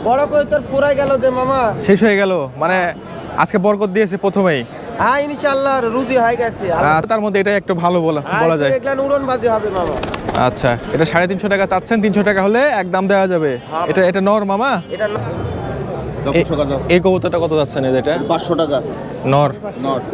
বড় কই তোর পুরাই গেল যে মামা, শেষ হয়ে গেল মানে আজকে বরকত দিয়েছে প্রথমেই। হ্যাঁ ইনশাআল্লাহ রুদি হয়ে গেছে। তার মধ্যে এটা একটু ভালো বলা যায়। এগুলা উড়নবাজি হবে মামা। আচ্ছা, এটা 350 টাকা চাচ্ছেন, 300 টাকা হলে একদম দেওয়া যাবে। এটা নর মামা, এটা এই কবুতরটা কত যাচ্ছেন? এটা 500 টাকা নর। নট।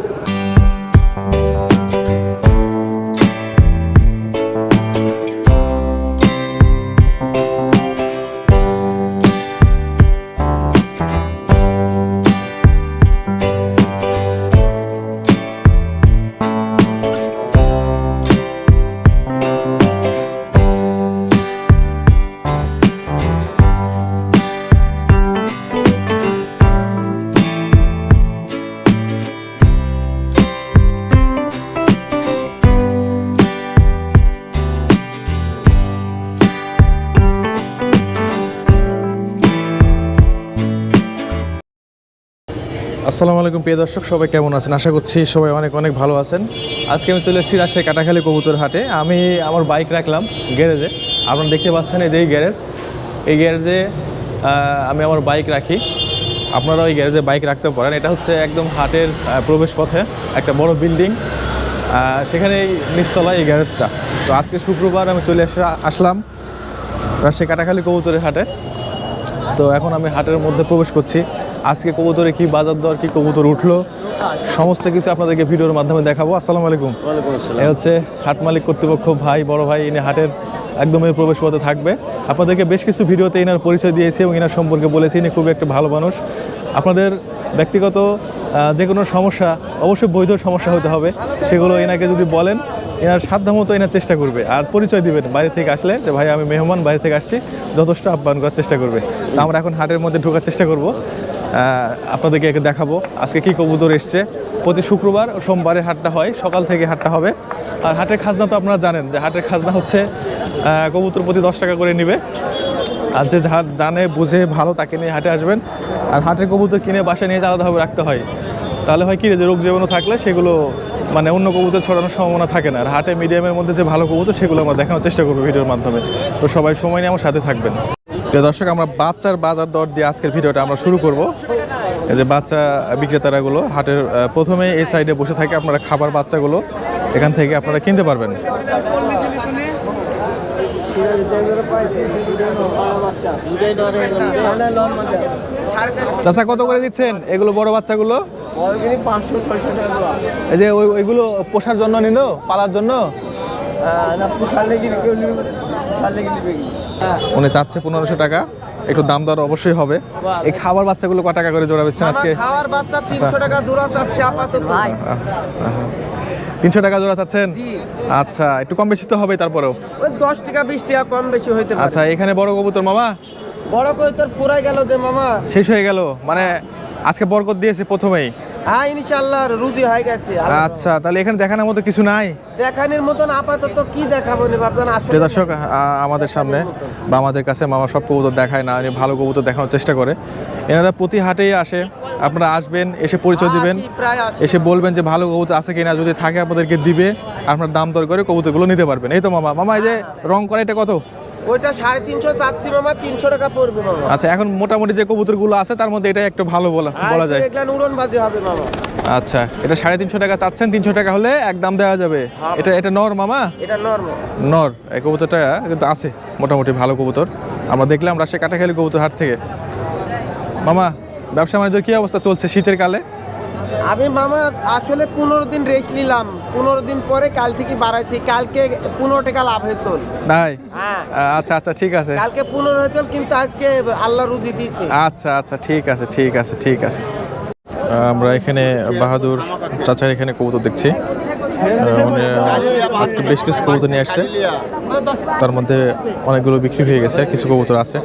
আসসালামু আলাইকুম প্রিয় দর্শক, সবাই কেমন আছেন? আশা করছি সবাই অনেক অনেক ভালো আছেন। আজকে আমি চলে এসেছি রাজশাহী কাটাখালী কবুতর হাটে। আমি আমার বাইক রাখলাম গ্যারেজে। আপনারা দেখতে পাচ্ছেন এই যে গ্যারেজ, এই গ্যারেজে আমি আমার বাইক রাখি। আপনারা ওই গ্যারেজে বাইক রাখতে পারেন। এটা হচ্ছে একদম হাটের প্রবেশ পথে একটা বড় বিল্ডিং, সেখানে এই নিচতলায় এই গ্যারেজটা। তো আজকে শুক্রবার আমি চলে আসলাম রাজশাহী কাটাখালী কবুতরের হাটে। তো এখন আমি হাটের মধ্যে প্রবেশ করছি। আজকে কবুতরে কি বাজার দর, কি কবুতর উঠলো, সমস্ত কিছু আপনাদেরকে ভিডিওর মাধ্যমে দেখাবো। আসসালামু আলাইকুম। এই হচ্ছে হাট মালিক কর্তৃপক্ষ, ভাই, বড় ভাই। ইনি হাটের একদমই প্রবেশ পথে থাকবে। আপনাদেরকে বেশ কিছু ভিডিওতে এনার পরিচয় দিয়েছি এবং এনার সম্পর্কে বলেছি। ইনি খুবই একটা ভালো মানুষ। আপনাদের ব্যক্তিগত যে কোনো সমস্যা, অবশ্যই বৈধ সমস্যা হতে হবে, সেগুলো এনাকে যদি বলেন, এনার সাধ্যমতো এনার চেষ্টা করবে। আর পরিচয় দিবেন বাইরে থেকে আসলে, যে ভাই আমি মেহমান, বাইরে থেকে আসছি, যথেষ্ট আপ্যায়ন করার চেষ্টা করবে। তো আমরা এখন হাটের মধ্যে ঢোকার চেষ্টা করব, আপনাদেরকে একে দেখাবো আজকে কি কবুতর এসছে। প্রতি শুক্রবার ও সোমবারে হাটটা হয়, সকাল থেকে হাটটা হবে। আর হাটের খাজনা তো আপনারা জানেন যে হাটের খাজনা হচ্ছে কবুতর প্রতি 10 টাকা করে নেবে। আর যে জানে বুঝে ভালো তাকে নিয়ে হাটে আসবেন। আর হাটের কবুতর কিনে বাসায় নিয়ে আলাদাভাবে রাখতে হয়, তাহলে হয় কি যে রোগ জীবাণু থাকলে সেগুলো মানে অন্য কবুতর ছড়ানোর সম্ভাবনা থাকে না। আর হাটে মিডিয়ামের মধ্যে যে ভালো কবুতর সেগুলো আমরা দেখানোর চেষ্টা করবো ভিডিওর মাধ্যমে। তো সবাই সময় নিয়ে আমার সাথে থাকবেন। প্রিয় দর্শক, আমরা বাচ্চার বাজার দর দিয়ে আজকের ভিডিওটা আমরা শুরু করব। এই যে বাচ্চা বিক্রেতারাগুলো হাটের প্রথমে এই সাইডে বসে থাকে। আপনারা খাবার বাচ্চাগুলো এখান থেকে আপনারা কিনতে পারবেন। চাচা কত করে দিচ্ছেন এগুলো বড় বাচ্চাগুলো? এই যে ওইগুলো পোষার জন্য নিল, পালার জন্য উনি চাচ্ছে 1500 টাকা। একটু দাম দর অবশ্যই হবে। এই খাবার বাচ্চাগুলো কত টাকা করে জোড়া বেচছেন আজকে? খাবার বাচ্চা 300 টাকা জোড়া চাচ্ছে আপাতত। 300 টাকা জোড়া চাচ্ছেন? আচ্ছা, একটু কম বেশি তো হবে তারপরেও। ওই 10 টাকা 20 টাকা কম বেশি হইতে পারে। আচ্ছা, এখানে বড় কবুতর মামা, বড় কই তোর পুরাই গেল যে মামা, শেষ হয়ে গেল মানে আজকে বরকত দিয়েছে প্রথমেই। হ্যাঁ ইনশাআল্লাহ রুদি হয়ে গেছে। আচ্ছা, তাহলে এখানে দেখানোর মতো কিছু নাই? দেখানোর মতন আপাতত কি দেখাবো না আপনার আসলে। দর্শক, আমাদের সামনে বা আমাদের কাছে মামা সব কবুতর দেখায় না, উনি ভালো কবুতর দেখানোর চেষ্টা করে। এনারা প্রতি হাটেই আসে। আপনারা আসবেন, এসে পরিচয় দিবেন, এসে বলবেন যে ভালো কবুতর আছে কিনা, যদি থাকে আপনাদেরকে দিবে। আপনার দাম দর করে কবুতরগুলো নিতে পারবেন। এই তো মামা এই যে রং করা, এটা কত? ওইটা 350 চাচ্ছি মামা, 300 টাকা পড়বে মামা। আচ্ছা, এখন মোটামুটি যে কবুতরগুলো আছে তার মধ্যে এটা একটু ভালো বলা যায়। এগুলা উড়নবাজি হবে মামা। আচ্ছা, এটা 350 টাকা চাচ্ছেন, 300 টাকা হলে একদম দেওয়া যাবে। এটা নর মামা? এটা নর। এই কবুতরটা কিন্তু আছে মোটামুটি ভালো কবুতর। আমরা দেখলাম রাজশাহী কাটাখালী কবুতর হাট থেকে। মামা, ব্যবসা বাণিজ্যের কি অবস্থা চলছে শীতের কালে? আমি মামা আসলে 15 দিন রেস্ট নিলাম, 15 দিন পরে কাল থেকে বাড়াইছি। কালকে 15 টাকা লাভ হয়েছে। তাই? হ্যাঁ। আচ্ছা ঠিক আছে। কালকে 15 হয়েছে, কিন্তু আজকে আল্লাহ রুজি দিয়েছে। আচ্ছা ঠিক আছে। আমরা এখানে বাহাদুর চাচার এখানে কবুতর দেখছি। আজকে বেশ কিছু কবুতর নিয়ে আসছে, তার মধ্যে অনেকগুলো বিক্রি হয়ে গেছে, কিছু কবুতর আছে।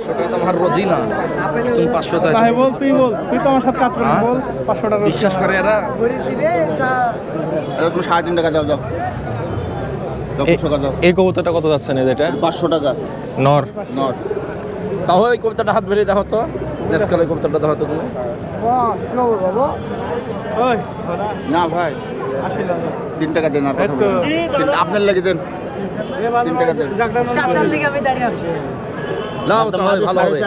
এই কবুতরটা কত যাচ্ছে? এটা 500 টাকা নর। তাও ওই কবিতাটা হাত বেরিয়ে দেখো তো, দেশকালে কবিতাটা দেখো তো তুমি। না ভাই, 3 টাকা দেন। আপনার লাগে দেন, 3 টাকা দেন। নাও তো ভাই, ভালো হবে।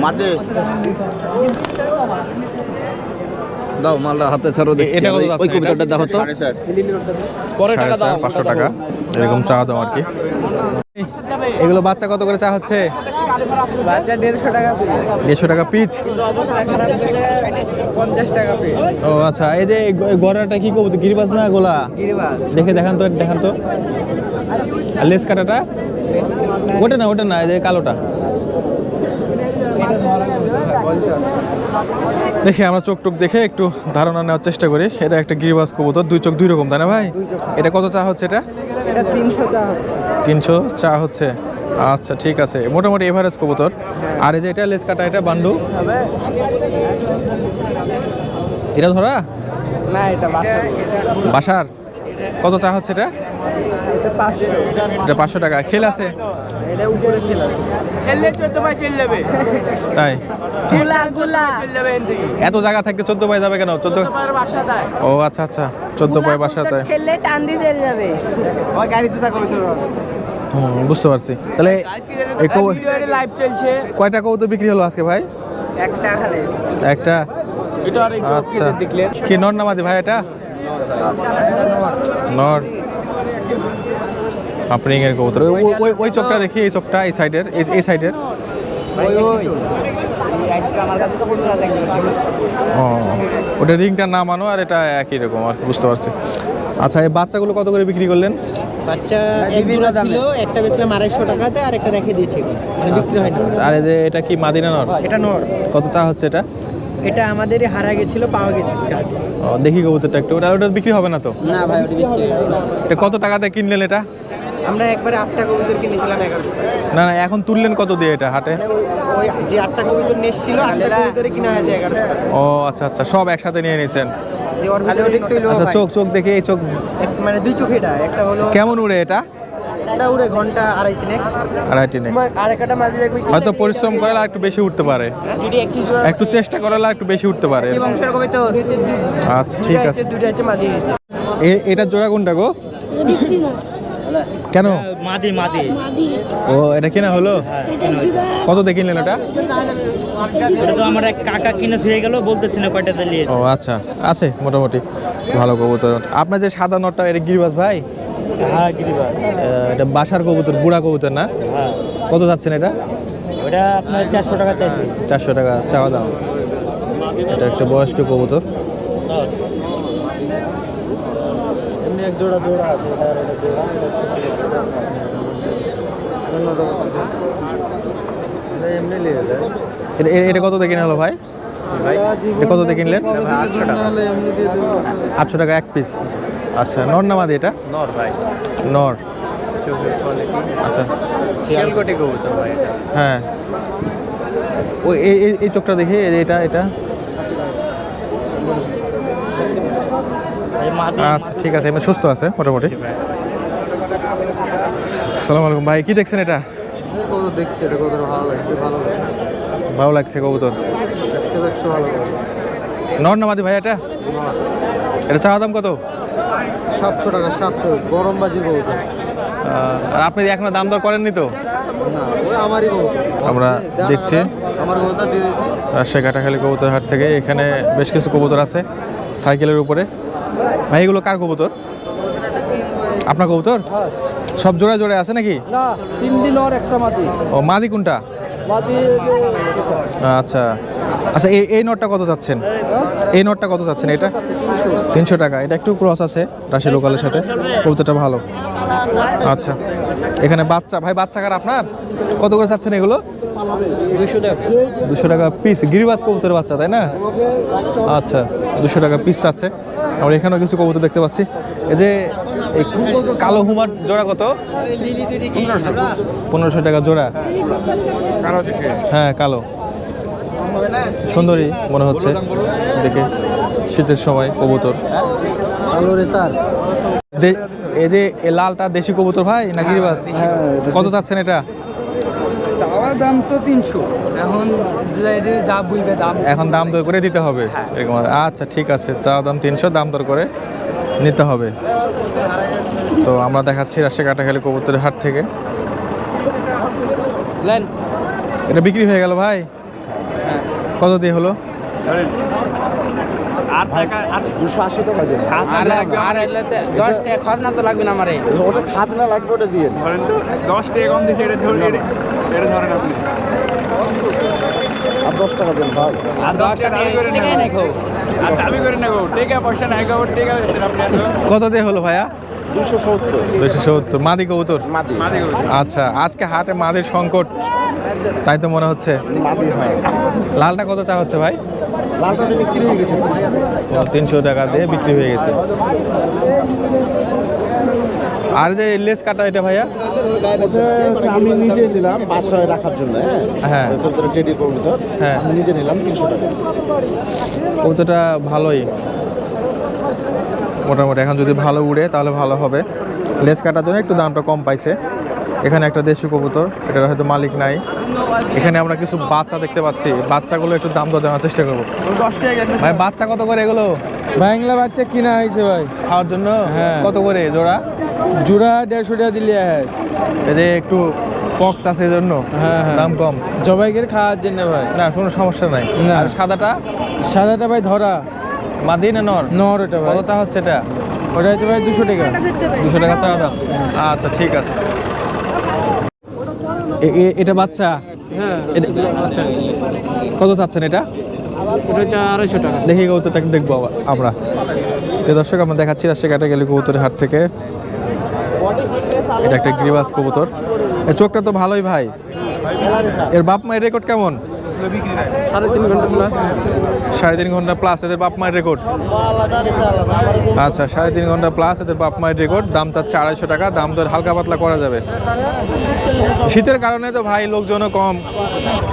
মাদে দাও মালটা হাতে ছাড়ো দেখি। এটা কত ওই যাচ্ছে কবুতরটা দেখো তো। 4.5 পরে টাকা দাও, 500 টাকা এরকম চা দাও আর কি। এগুলো বাচ্চা কত করে চা হচ্ছে? বাচ্চা 150 টাকা পিস, 150 টাকা পিচ। কিন্তু অবস্থা খারাপ হলে 50 টাকা পিস। ও আচ্ছা, এই যে গড়াটা কি কবুতর, গিরিবাজ না গোলা? গিরিবাজ। দেখে দেখান তো। আর লেস কাটাটা? ওটা না, এই যে কালোটা। দেখি আমরা চোখ টোক দেখে একটু ধারণা নেওয়ার চেষ্টা করি। এটা একটা গিরিবাজ কবুতর, দুই চোখ দুই রকম, তাই না ভাই? এটা কত চা হচ্ছে এটা? এটা 300 টাকা হচ্ছে। 300 চা হচ্ছে। আচ্ছা ঠিক আছে, মোটামুটি এভারেজ কবুতর। আর এই যে এটা লেস কাটা, এটা বান্ডু, এটা ধরা না এটা বাসার। কত চা হচ্ছে এটা? এটা 500। এটা 500 টাকা। খেল আছে? এটা উপরে খেলা ছেলে 14 ভাই চলে যাবে। তাই? গুলা গুলা চলে যাবে এখান থেকে। এত জায়গা থাকতে 14 পায়ে যাবে কেন? 14 পায়ের বাসা দেয়। ও আচ্ছা, 14 পায়ে বাসা তাই। ছেলে টান দিয়ে চলে যাবে। ওই গাড়িতে থাকো তো। বুঝতে পারছি। তাহলে এই লাইভ চলছে। কয়টা কবুতর বিক্রি হলো আজকে ভাই? একটা খালি। একটা। এটা আর একটু আচ্ছা, দেখলেন। কি নর নামাদি ভাই এটা? নর। আপনি এর কবুতর। ওই চোখটা দেখি, এই চোখটা, এই সাইডের, এই সাইডের। আমার কাছে তো বন্ধুরা দেখবে। ও, ওটা রিংটা না মানো, আর এটা একই রকম আর কি, বুঝতে পারছি। আচ্ছা, এই বাচ্চাগুলো কত করে বিক্রি করলেন? বাচ্চা এক জোড়া ছিল, একটা বেচলাম 250 টাকাতে, আর একটা রেখে দিয়েছি, মানে বিক্রি হয়নি। আর এই যে এটা কি মাদিনা নর? এটা নর। কত চা হচ্ছে এটা? এটা আমাদের হারা গেছিল, পাওয়া গেছে স্কার্ট। ও, দেখি কবুতরটা একটু। ওটা বিক্রি হবে না তো? না ভাই, ওটা বিক্রি হয়নি। এটা কত টাকাতে কিনলেন এটা? আমরা একবারে 8টা কবুতর কিনেছিলাম 1100 টাকা। না, এখন তুললেন কত দিয়ে এটা হাটে? ওই যে 8টা কবুতর নিয়েছিল, 8টা কবুতরে কিনা হয়েছে 1100 টাকা। ও আচ্ছা, সব একসাথে নিয়ে নিছেন। যে ওর ভিতরে আচ্ছা, চোখ দেখি, এই চোখ মানে দুই চোখ, এটা একটা হলো কেমন উড়ে এটা? এটা উড়ে ঘন্টা 2.5-3 আড়াইটি নেই। আর একটা মাঝি লাগবে কি? হয়তো পরিশ্রম করলে আর একটু বেশি উঠতে পারে, যদি একই জোড়া একটু চেষ্টা করলে আর একটু বেশি উঠতে পারে। কি বংশের কবুতর? আচ্ছা ঠিক আছে। দুটো আছে মাঝি হয়েছে। এটা জোড়া কোনটা গো? বিক্রি না কেন? মাদি ও, এটা কেনা হলো? কত দিয়ে কিনলেন এটা? এটা তো আমার এক কাকা কিনে ধুয়ে গেল, বলতেছি না কয়টা দিয়ে ও আচ্ছা, আছে মোটামুটি ভালো কবুতর। আপনার যে সাদা নটটা, এটা গিরিবাজ ভাই? হ্যাঁ গিরিবাজ। এটা বাসার কবুতর, বুড়া কবুতর না? হ্যাঁ, কত যাচ্ছেন এটা? ওটা আপনার 400 টাকা চাইছি। 400 টাকা চাওয়া দাম। এটা একটা বয়স্ক কবুতর। এমনি এক জোড়া আছে, এটা আর এটা জোড়া। এমনি নিয়ে যায়। এটা কত দিয়ে কিনা হলো ভাই? এটা কত দিয়ে কিনলেন? 800 টাকা। 800 টাকা এক পিস। আচ্ছা, নর না মাদি এটা? নর ভাই, নর। চোখের কোয়ালিটি আচ্ছা, শিয়ালকোটি কবুতর ভাই এটা। হ্যাঁ। ওই এই চোখটা দেখি, এটা এই মাদি। আচ্ছা ঠিক আছে, এমনি সুস্থ আছে মোটামুটি। আসসালামু আলাইকুম ভাই, কি দেখছেন এটা? কবুতর দেখছি, এটা কবুতর ভালো লাগছে, ভালো লাগছে কবুতর। দেখছে ভালো লাগে। নর না মাদি ভাই এটা? এটা চাওয়া দাম কত? 700 টাকা, 700 গরম বাজি কবুতর। আর আপনি এখনো দাম দর করেননি তো? না, ওই আমারই কবুতর। আমরা দেখছি আমার কবুতর দিয়ে দিয়েছি। রাজশাহী কাটাখালী কবুতর হাট থেকে। এখানে বেশ কিছু কবুতর আছে সাইকেলের উপরে। ভাই এগুলো কার কবুতর? আপনার কবুতর? সব জোড়া জোড়া আছে নাকি? না, 3টি নর, একটা মাদি। ও, মাদি কোনটা? মাদি আচ্ছা আচ্ছা, এই নটটা কত যাচ্ছেন? এই নটটা কত যাচ্ছেন? এটা 300 টাকা। এটা একটু ক্রস আছে রাশি লোকালের সাথে, কবুতরটা ভালো। আচ্ছা, এখানে বাচ্চা ভাই, বাচ্চা কার আপনার? কত করে চাচ্ছেন এগুলো? 200 টাকা। 200 টাকা পিস। গিরিবাজ কবুতরের বাচ্চা তাই না? আচ্ছা, 200 টাকা পিস আছে। আমরা এখানেও কিছু কবুতর দেখতে পাচ্ছি। এই যে এই কালো হুমার জোড়া কত? 1500 টাকা জোড়া। হ্যাঁ, কালো সুন্দরী মনে হচ্ছে দেখে, শীতের সময় কবুতর। ভালো রে স্যার। এই যে এই লালটা দেশি কবুতর ভাই না গিরিবাজ? কত চাচ্ছেন এটা? চাওয়ার দাম তো 300, এখন যা বলবে দাম। এখন দাম দর করে দিতে হবে এরকম? আচ্ছা ঠিক আছে, চাওয়া দাম 300, দাম দর করে নিতে হবে। তো আমরা দেখাচ্ছি রাজশাহী কাটাখালী কবুতরের হাট থেকে। লেন এটা বিক্রি হয়ে গেল ভাই, কত দিয়ে হলো? আর 10 টাকা খাজনা তো লাগবে না আমারে। ওটা খাজনা লাগবে, ওটা দিয়ে ধরেন তো 10 টাকা কম দিয়েছে, এটা ধরেন এটা ধরেন আপনি। আর 10 টাকা দেন ভাই। আর 10 টাকা দাবি করে না গো। আর দাবি করে না গো, টাকা পয়সা নাই গো, টাকা দিচ্ছেন আপনি এত। কত দিয়ে হলো ভাইয়া? 270 270 মাদি কবুতর। মাদি মাদি গো। আচ্ছা, আজকে হাটে মাদির সংকট তাই তো মনে হচ্ছে। মাদি হয়। লালটা কত চা হচ্ছে ভাই? লালটা বিক্রি হয়ে গেছে 300 টাকা দিয়ে বিক্রি হয়ে গেছে। আর যে লেস কাটা এটা ভাইয়া? ওটা হচ্ছে আমি নিজে নিলাম বাসায় রাখার জন্য। হ্যাঁ। কবুতর টেডি কবুতর, হ্যাঁ। আমি নিজে নিলাম 300 টাকা। কবুতরটা ভালোই মোটামুটি, এখন যদি ভালো উড়ে তাহলে ভালো হবে। লেস কাটার জন্য একটু দামটা কম পাইছে। এখানে একটা দেশি কবুতর, এটার হয়তো মালিক নাই। এখানে আমরা কিছু বাচ্চা দেখতে পাচ্ছি, বাচ্চাগুলো একটু দাম দর দেওয়ার চেষ্টা করবো। ভাই বাচ্চা কত করে এগুলো? বাংলা বাচ্চা কিনা হয়েছে ভাই, খাওয়ার জন্য? হ্যাঁ। কত করে জোড়া? জোড়া 150 টাকা দিলে এদের একটু পক্স আছে এই জন্য হ্যাঁ, হ্যাঁ। দাম কম। জবাইকে খাওয়ার জন্য ভাই। না কোনো সমস্যা নাই। না। আর সাদাটা? সাদাটা ভাই ধরা মাদি না নর? নর, ওটা ভাই। কত চা হচ্ছে এটা? ওটা হচ্ছে ভাই 200 টাকা। 200 টাকা চা দাম। আচ্ছা ঠিক আছে। এটা বাচ্চা? হ্যাঁ, কত চাচ্ছেন এটা? ওটা হচ্ছে 250 টাকা। দেখি কবুতরটা একটু দেখবো আমরা। প্রিয় দর্শক, আমরা দেখাচ্ছি রাজশাহী কাটাখালী কবুতরের হাট থেকে। এটা একটা গ্রিবাস কবুতর, এর চোখটা তো ভালোই ভাই। এর বাপ মায়ের রেকর্ড কেমন? 3.5 ঘন্টা প্লাস। 3.5 ঘন্টা প্লাস এদের বাপ মায়ের রেকর্ড। আচ্ছা, 3.5 ঘন্টা প্লাস এদের বাপ মায়ের রেকর্ড। দাম চাচ্ছে 250 টাকা। দাম দর হালকা পাতলা করা যাবে। শীতের কারণে তো ভাই লোকজনও কম,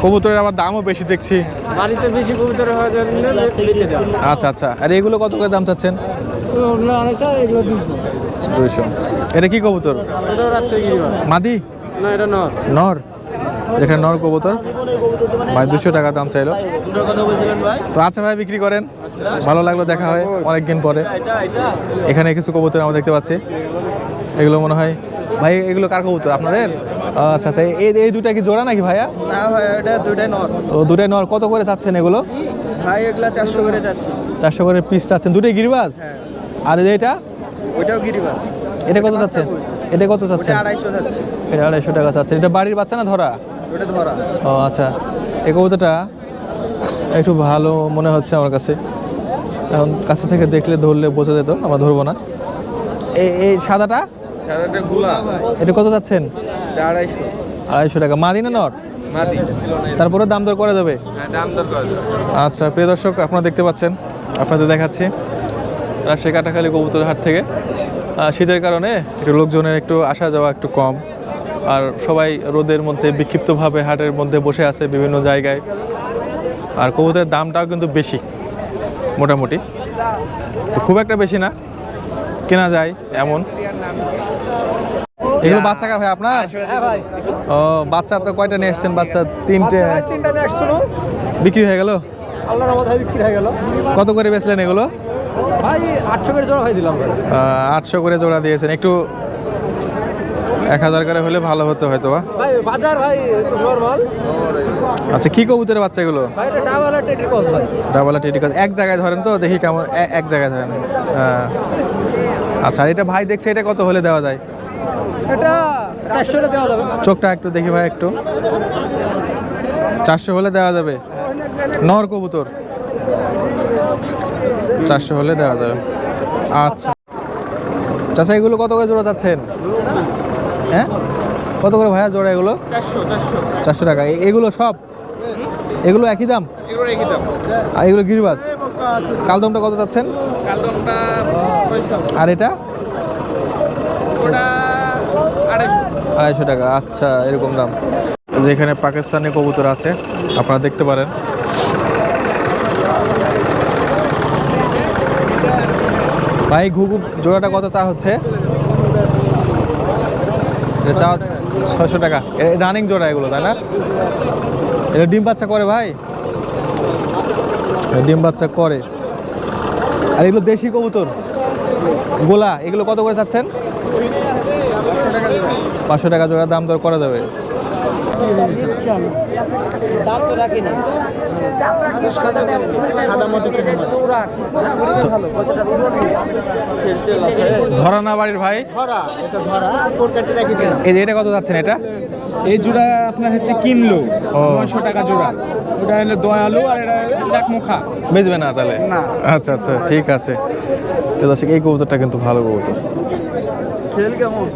কবুতরের আবার দামও বেশি দেখছি। বাড়িতে বেশি কবুতর হওয়ার জন্য বেঁচে যায়। আচ্ছা আচ্ছা, আর এগুলো কত করে দাম চাচ্ছেন? ওগুলো 250, এগুলো 200। এটা কি কবুতর? এটা রাজশাহী গিরিবাস। মাদি না, এটা নর। নর? এটা নর কবুতর ভাই, 200 টাকা দাম চাইলো। তো আচ্ছা ভাই, বিক্রি করেন। ভালো লাগলো, দেখা হয় অনেকদিন পরে। এখানে কিছু কবুতর আমরা দেখতে পাচ্ছি। এগুলো মনে হয় ভাই, এগুলো কার কবুতর আপনাদের? আচ্ছা আচ্ছা, এই দুটা কি জোড়া নাকি ভাইয়া? না ভাই, এটা দুটাই নর। ও দুটাই নর। কত করে চাচ্ছেন এগুলো? ভাই এগুলা 400 করে যাচ্ছে। 400 করে পিস চাচ্ছেন? দুটোই গিরিবাজ? হ্যাঁ। আর এটা? ওইটাও গিরিবাস। এটা কত চাচ্ছেন? এটা কত চাচ্ছেন? 250 যাচ্ছে। এটা 250 টাকা চাচ্ছেন। এটা বাড়ির বাচ্চা না ধরা? ওটা ধরা। ও আচ্ছা, এই কবুতরটা একটু ভালো মনে হচ্ছে আমার কাছে। এখন কাছে থেকে দেখলে ধরলে বোঝা যেত, আমরা ধরবো না। এই সাদাটা? সাদাটা গুলা ভাই। এটা কত যাচ্ছেন? 250। 250 টাকা। মাদি না নর? মাদি। তারপরে দাম দর করা যাবে? হ্যাঁ, দাম দর করা যাবে। আচ্ছা প্রিয় দর্শক, আপনারা দেখতে পাচ্ছেন, আপনাদের দেখাচ্ছি রাজশাহী কাটাখালী কবুতর হাট থেকে। শীতের কারণে একটু লোকজনের একটু আসা যাওয়া একটু কম, আর সবাই রোদের মধ্যে বিক্ষিপ্তভাবে হাটের মধ্যে বসে আছে বিভিন্ন জায়গায়। আর কবুতরের দামটাও কিন্তু বেশি, মোটামুটি তো খুব একটা বেশি না, কেনা যায় এমন। এগুলো বাচ্চা কার ভাই আপনার? হ্যাঁ ভাই। ও বাচ্চা তো কয়টা নিয়ে এসছেন? বাচ্চা 3টে। ভাই 3টা নিয়ে আসছিল। বিক্রি হয়ে গেল? আল্লাহর রহমতে বিক্রি হয়ে গেল। কত করে বেচলেন এগুলো? ভাই 800 করে জোড়া হয়ে দিলাম ভাই। 800 করে জোড়া দিয়েছেন। একটু 1000 করে হলে ভালো হতো হয়তো বা। ভাই বাজার ভাই নরমাল। আচ্ছা, কি কবুতরের বাচ্চা এগুলো? ভাই এটা ডাবল আর টেডি ক্রস ভাই। ডাবল টেডি কাজ এক জায়গায় ধরেন তো দেখি কেমন। এক জায়গায় ধরেন। আচ্ছা, আর এটা ভাই দেখছে, এটা কত হলে দেওয়া যায়? এটা 400 টাকা দেওয়া যাবে। চোখটা একটু দেখি ভাই, একটু 400 হলে দেওয়া যাবে। নর কবুতর 400 হলে দেওয়া যাবে। আচ্ছা চাচা, এগুলো কত করে জোড়া যাচ্ছেন? হ্যাঁ, কত করে ভাইয়া জোড়া এগুলো? 400 টাকা। এগুলো সব? এগুলো একই দাম? আর এগুলো গিরিবাস? কালদমটা কত চাচ্ছেন? আর এটা? 250 টাকা। আচ্ছা, এরকম দাম। যেখানে পাকিস্তানি কবুতর আছে আপনারা দেখতে পারেন। ভাই ঘুঘু জোড়াটা কত চা হচ্ছে? এটা চা 600 টাকা। রানিং জোড়া এগুলো, তাই না? এটা ডিম বাচ্চা করে ভাই? ডিম বাচ্চা করে। আর এগুলো দেশি কবুতর গোলা, এগুলো কত করে চাচ্ছেন? 500 টাকা জোড়া। দাম দর করা যাবে। ধরা না বাড়ির ভাই, এই যে এটা কত যাচ্ছেন এটা? এই জোড়া আপনার হচ্ছে কিনলো ও। 900 টাকা জোড়া। ওটা হলো দয়ালু আর এটা চাকমুখা। বেচবে না তাহলে? না। আচ্ছা আচ্ছা, ঠিক আছে। তো দর্শক, এই কবুতরটা কিন্তু ভালো কবুতর। খেল কেমন?